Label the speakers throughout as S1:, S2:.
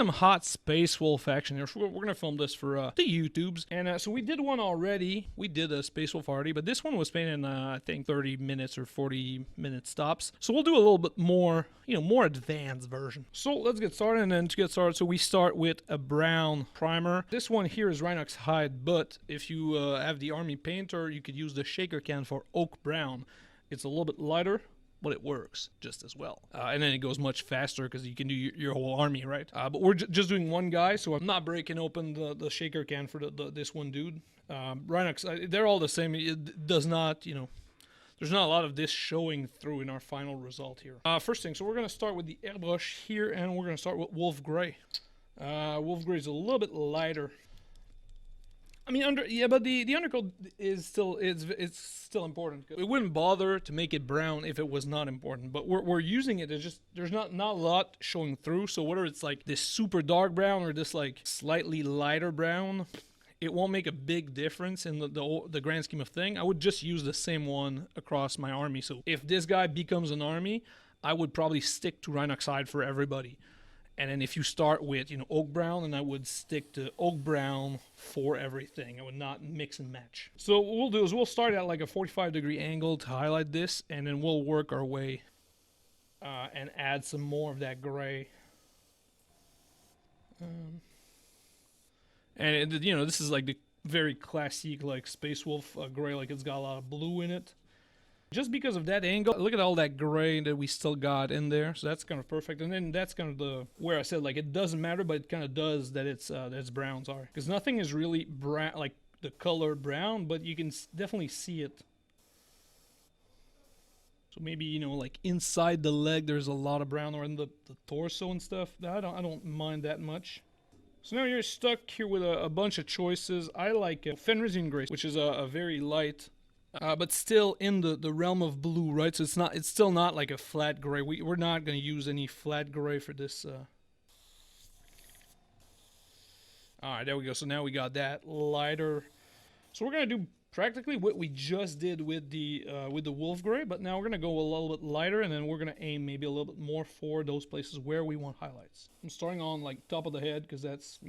S1: some hot Space Wolf action here. So we're going to film this for the YouTubes. And so we did one already. We did a Space Wolf already, but this one was painted in, I think, 30 minutes or 40-minute stops. So we'll do a little bit more, more advanced version. So let's get started. And then to get started, so we start with a brown primer. This one here is Rhinox Hide, but if you have the Army Painter, you could use the shaker can for Oak Brown. It's a little bit lighter, but it works just as well. And then it goes much faster because you can do your whole army, right? But we're just doing one guy, so I'm not breaking open the shaker can for this one dude. Rhinox, they're all the same. It does not, there's not a lot of this showing through in our final result here. First thing, so we're going to start with the airbrush here, and we're going to start with Wolf Gray. Wolf Gray is a little bit lighter. I mean, but the undercoat is still it's still important. It wouldn't bother to make it brown if it was not important, but we're using it. It's just there's not a lot showing through. So whether it's like this super dark brown or this like slightly lighter brown, it won't make a big difference in the grand scheme of thing. I would just use the same one across my army. So if this guy becomes an army, I would probably stick to Rhinox Hide for everybody. And then if you start with, Oak Brown, then I would stick to Oak Brown for everything. I would not mix and match. So what we'll do is we'll start at like a 45-degree angle to highlight this, and then we'll work our way and add some more of that gray. And this is like the very classic like Space Wolf gray, like it's got a lot of blue in it. Just because of that angle, look at all that gray that we still got in there. So that's kind of perfect. And then that's kind of where I said like it doesn't matter, but it kind of does that it's brown. Sorry, because nothing is really brown like the color brown, but you can definitely see it. So maybe like inside the leg, there's a lot of brown, or in the torso and stuff. I don't mind that much. So now you're stuck here with a bunch of choices. I like Fenrisian Gray, which is a very light. But still in the realm of blue, right? So it's still not like a flat gray. We're not going to use any flat gray for this. Alright, there we go. So now we got that lighter. So we're going to do practically what we just did with the wolf gray, but now we're going to go a little bit lighter, and then we're going to aim maybe a little bit more for those places where we want highlights. I'm starting on like top of the head because that's,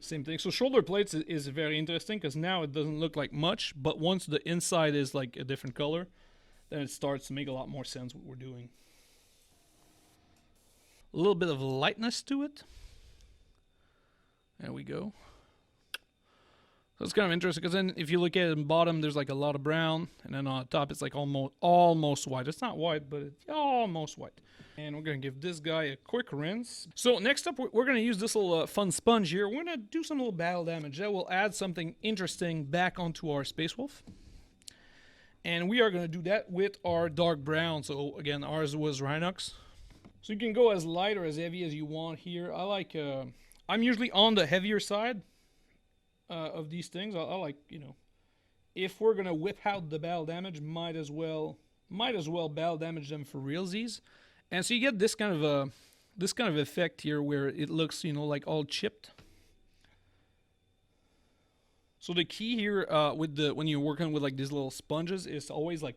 S1: same thing. So shoulder plates is very interesting because now it doesn't look like much, but once the inside is like a different color, then it starts to make a lot more sense what we're doing. A little bit of lightness to it. There we go. So it's kind of interesting because then if you look at it in the bottom, there's like a lot of brown, and then on top it's like almost white. It's not white, but it's almost white. And we're going to give this guy a quick rinse. So next up, we're going to use this little fun sponge here. We're going to do some little battle damage. That will add something interesting back onto our Space Wolf. And we are going to do that with our dark brown. So again, ours was Rhinox. So you can go as light or as heavy as you want here. I like, I'm usually on the heavier side of these things. I like, if we're going to whip out the battle damage, might as well battle damage them for realsies. And so you get this kind of effect here where it looks, like all chipped. So the key here when you're working with like these little sponges is to always like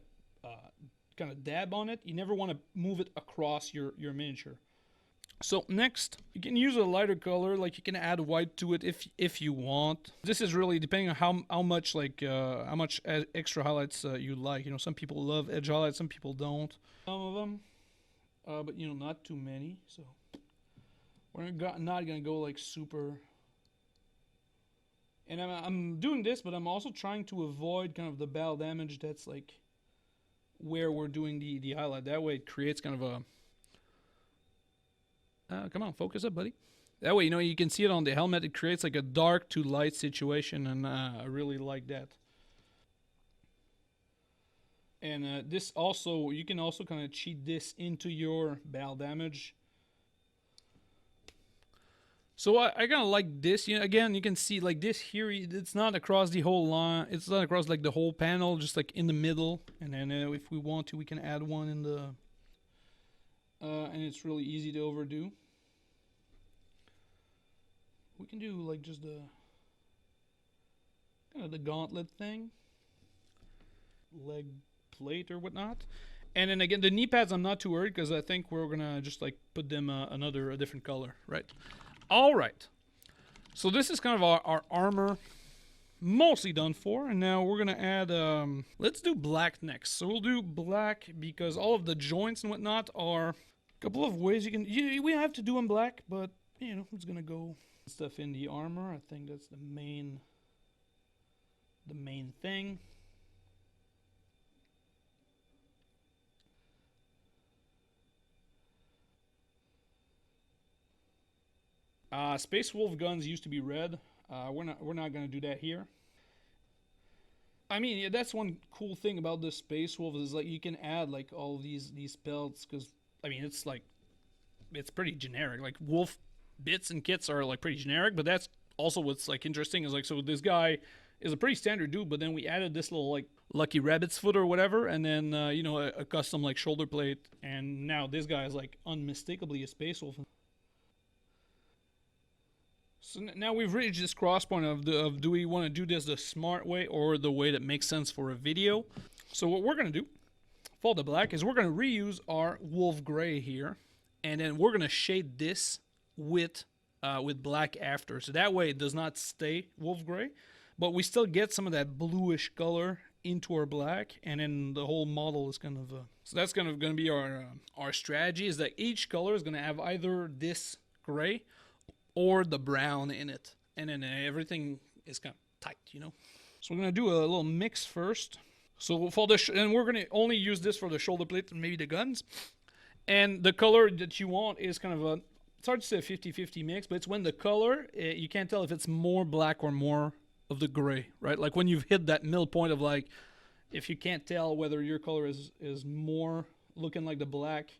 S1: kind of dab on it. You never want to move it across your miniature. So next, you can use a lighter color, like you can add white to it if you want. This is really depending on how much extra highlights you like. Some people love edge highlights, some people don't. Some of them. But not too many, so we're not gonna go like super. And I'm doing this, but I'm also trying to avoid kind of the battle damage that's like where we're doing the highlight. That way it creates kind of a come on, focus up, buddy. That way you can see it on the helmet. It creates like a dark to light situation, and I really like that. And this also, you can also kind of cheat this into your battle damage. So I kind of like this. Again, you can see like this here. It's not across the whole line. It's not across like the whole panel, just like in the middle. And then if we want to, we can add one in the. And it's really easy to overdo. We can do like just the kind of the gauntlet thing, leg plate or whatnot. And then again, the knee pads, I'm not too worried because I think we're gonna just like put them a different color, right? All right. So this is kind of our armor mostly done for, and now we're gonna add. Let's do black next. So we'll do black because all of the joints and whatnot are a couple of ways you can. We have to do them black, but you know it's gonna go stuff in the armor. I think that's the main thing. Space Wolf guns used to be red. We're not gonna do that here. I mean, yeah, that's one cool thing about this Space Wolf is like you can add like all these pelts because I mean it's like it's pretty generic. Like wolf bits and kits are like pretty generic, but that's also what's like interesting is like so this guy is a pretty standard dude, but then we added this little like lucky rabbit's foot or whatever, and then you know a custom like shoulder plate, and now this guy is like unmistakably a Space Wolf. So now we've reached this cross point of do we want to do this the smart way or the way that makes sense for a video. So what we're going to do for the black is we're going to reuse our wolf gray here, and then we're going to shade this with black after. So that way it does not stay wolf gray, but we still get some of that bluish color into our black, and then the whole model is kind of so that's going to be our strategy is that each color is going to have either this gray or the brown in it, and then everything is kind of tight, you know. So we're gonna do a little mix first. So for the and we're gonna only use this for the shoulder plate and maybe the guns. And the color that you want is kind of a it's hard to say a 50-50 mix, but it's when the color you can't tell if it's more black or more of the gray, right? Like when you've hit that middle point of like if you can't tell whether your color is more looking like the black.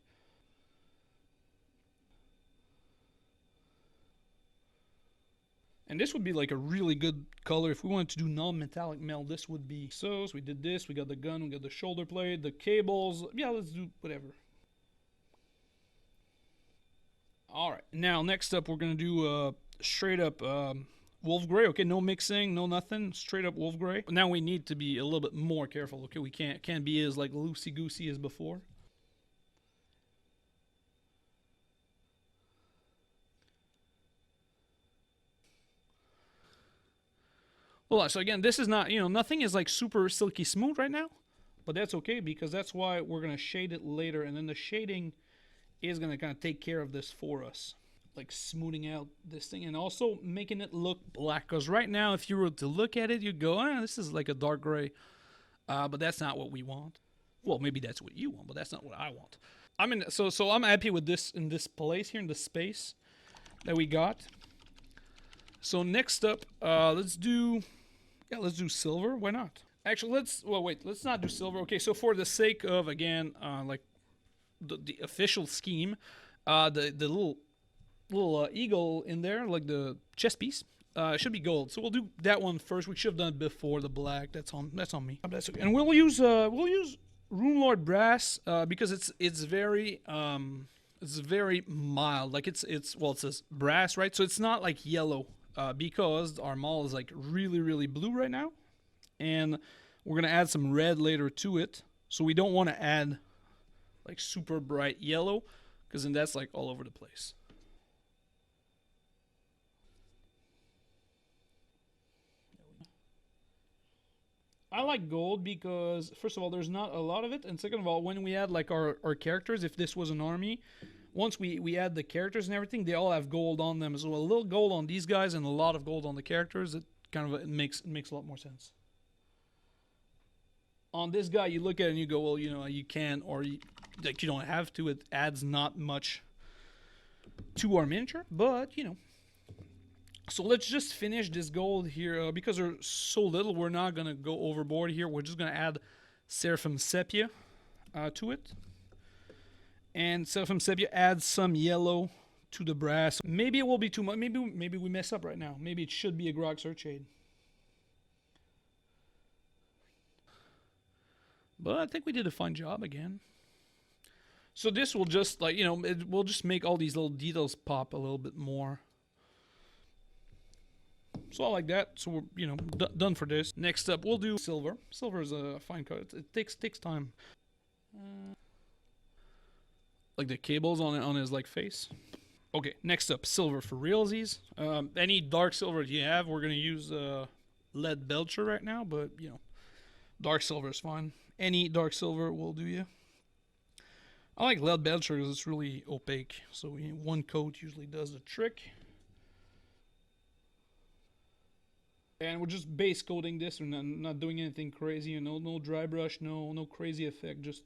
S1: And this would be like a really good color. If we wanted to do non-metallic melt, this would be so we did this, we got the gun, we got the shoulder blade, the cables. Yeah, let's do whatever. Alright, now next up we're going to do straight up wolf gray. Okay, no mixing, no nothing, straight up wolf gray. Now we need to be a little bit more careful. Okay, we can't be as like loosey-goosey as before. Well, so again, this is not, you know, nothing is like super silky smooth right now, but that's okay because that's why we're going to shade it later, and then the shading is going to kind of take care of this for us, like smoothing out this thing and also making it look black, because right now if you were to look at it, you'd go, this is like a dark gray, but that's not what we want. Well, maybe that's what you want, but that's not what I want. So I'm happy with this in this place here in the space that we got. So next up, let's do silver. Why not? Actually, let's not do silver. Okay, so for the sake of again, like the official scheme, the little eagle in there, like the chest piece, should be gold. So we'll do that one first. We should have done it before the black. That's on me. That's okay. And we'll use Rune Lord brass because it's very mild. Like it says brass, right? So it's not like yellow. Because our mall is like really blue right now, and we're gonna add some red later to it, so we don't want to add like super bright yellow because then that's like all over the place. I like gold because first of all there's not a lot of it, and second of all when we add like our characters, if this was an army, once we add the characters and everything, they all have gold on them. So a little gold on these guys and a lot of gold on the characters, it makes a lot more sense. On this guy, you look at it and you go, well, you know, you can, or you don't have to. It adds not much to our miniature, but, you know. So let's just finish this gold here. Because there's so little, we're not going to go overboard here. We're just going to add Seraphim Sepia to it. And Seraphim Sepia adds some yellow to the brass. Maybe it will be too much. Maybe we mess up right now. Maybe it should be a Grog Searchade. But I think we did a fine job again. So this will just, like, you know, it will just make all these little details pop a little bit more. So I like that. So we're, you know, done for this. Next up, we'll do silver. Silver is a fine color. It takes time. like the cables on his like face. Okay, next up, silver for realsies. Any dark silver you have, we're gonna use lead belcher right now, but you know, dark silver is fine. Any dark silver will do you. I like lead belcher because it's really opaque, so one coat usually does the trick. And we're just base coating this. We're not doing anything crazy. You know, no dry brush, no crazy effect. Just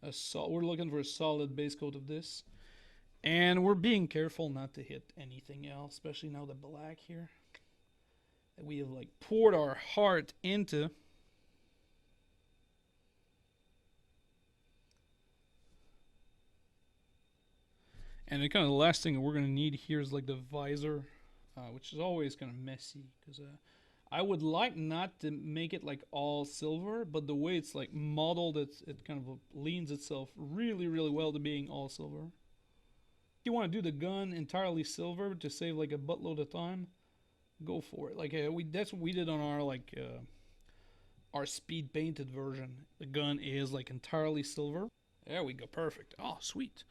S1: we're looking for a solid base coat of this. And we're being careful not to hit anything else, especially now the black here that we have like poured our heart into. And the kind of the last thing that we're gonna need here is like the visor, which is always kind of messy because I would like not to make it like all silver, but the way it's like modeled, it kind of leans itself really, really well to being all silver. If you want to do the gun entirely silver to save like a buttload of time, go for it. Like that's what we did on our speed painted version. The gun is like entirely silver. There we go, perfect. Oh, sweet.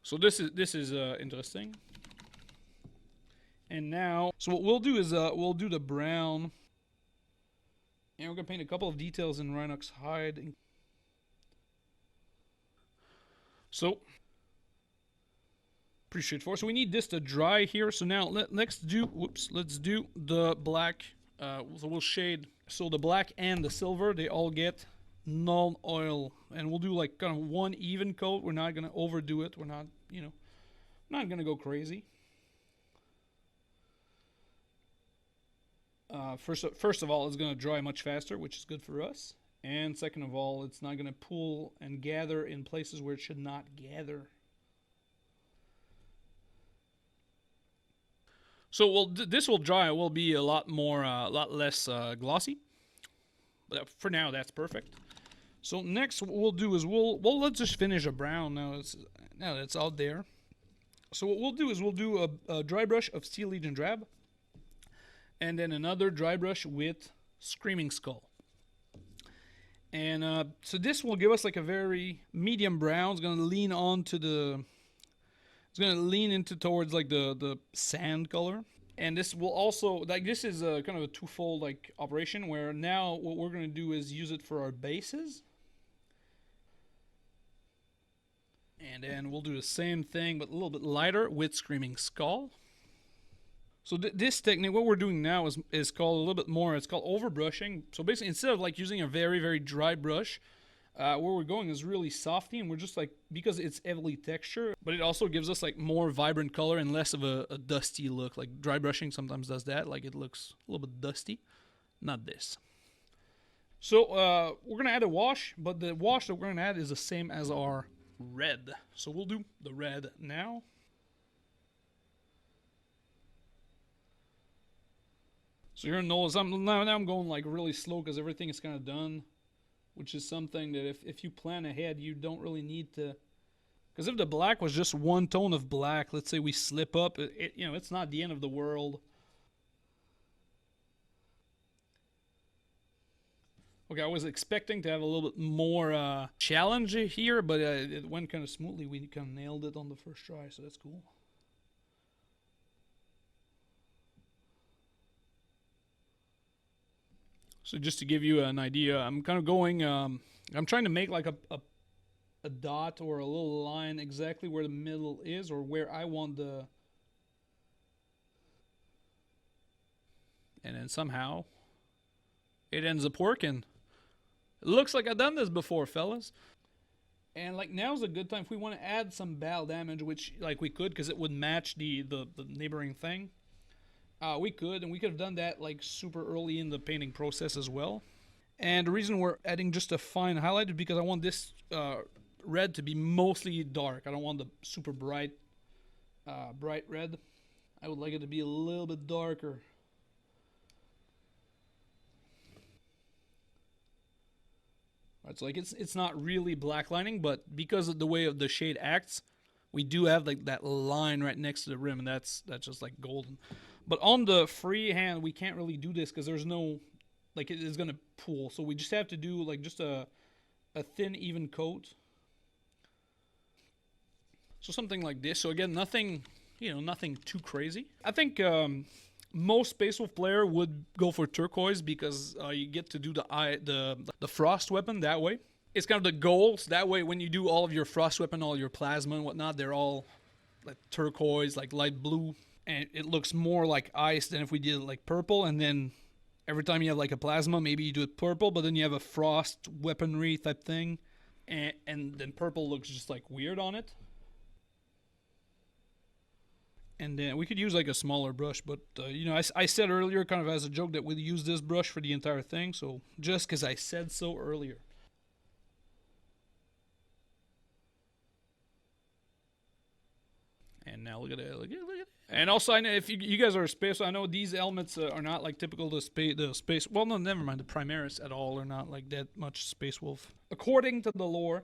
S1: So this is interesting. And now, so what we'll do is we'll do the brown, and we're gonna paint a couple of details in Rhinox hide. So pretty straightforward. So we need this to dry here. So now let's do the black. So we'll shade. So the black and the silver, they all get null oil, and we'll do like kind of one even coat. We're not gonna overdo it. We're not, you know, not gonna go crazy. First of all, it's gonna dry much faster, which is good for us. And second of all, it's not gonna pool and gather in places where it should not gather. So this will dry. It will be a lot less glossy. But for now, that's perfect. So next, what we'll do is let's just finish a brown now that's out there. So what we'll do is we'll do a dry brush of Steel Legion Drab, and then another dry brush with Screaming Skull. And so this will give us like a very medium brown. It's gonna lean onto the. It's gonna lean into towards like the sand color. And this will also, like, this is a kind of a twofold like operation where now what we're gonna do is use it for our bases. And then we'll do the same thing but a little bit lighter with Screaming Skull. So this technique, what we're doing now is called a little bit more, it's called overbrushing. So basically, instead of like using a very, very dry brush, where we're going is really softy, and we're just like, because it's heavily textured, but it also gives us like more vibrant color and less of a dusty look. Like dry brushing sometimes does that, like it looks a little bit dusty. Not this. So we're gonna add a wash, but the wash that we're gonna add is the same as our red. So we'll do the red now. So you're gonna notice now I'm going like really slow because everything is kind of done, which is something that if you plan ahead, you don't really need to. Because if the black was just one tone of black, let's say we slip up, you know, it's not the end of the world. Okay, I was expecting to have a little bit more challenge here, but it went kind of smoothly. We kind of nailed it on the first try, so that's cool. So just to give you an idea, I'm kind of going, I'm trying to make like a dot or a little line exactly where the middle is, or where I want the... And then somehow it ends up working. It looks like I've done this before, fellas. And like now's a good time if we want to add some battle damage, which like we could, because it would match the neighboring thing. We could, and we could have done that like super early in the painting process as well. And the reason we're adding just a fine highlight is because I want this red to be mostly dark. I don't want the super bright red. I would like it to be a little bit darker. Right, so like it's not really black lining, but because of the way of the shade acts, we do have like that line right next to the rim, and that's just like golden. But on the free hand, we can't really do this because there's no, like, it is gonna pool. So we just have to do like just a thin, even coat. So something like this. So again, nothing, nothing too crazy. I think most Space Wolf player would go for turquoise because you get to do the frost weapon that way. It's kind of the goal. So that way, when you do all of your frost weapon, all your plasma and whatnot, they're all like turquoise, like light blue, and it looks more like ice than if we did it like purple. And then every time you have like a plasma, maybe you do it purple, but then you have a frost weaponry type thing, and then purple looks just like weird on it. And then we could use like a smaller brush, but I said earlier, kind of as a joke, that we'd use this brush for the entire thing. So just because I said so earlier. And now look at it, look at it. And also, I know if you guys are space, I know these elements are not like typical to the space. Well, no, never mind. The Primaris at all are not like that much Space Wolf. According to the lore,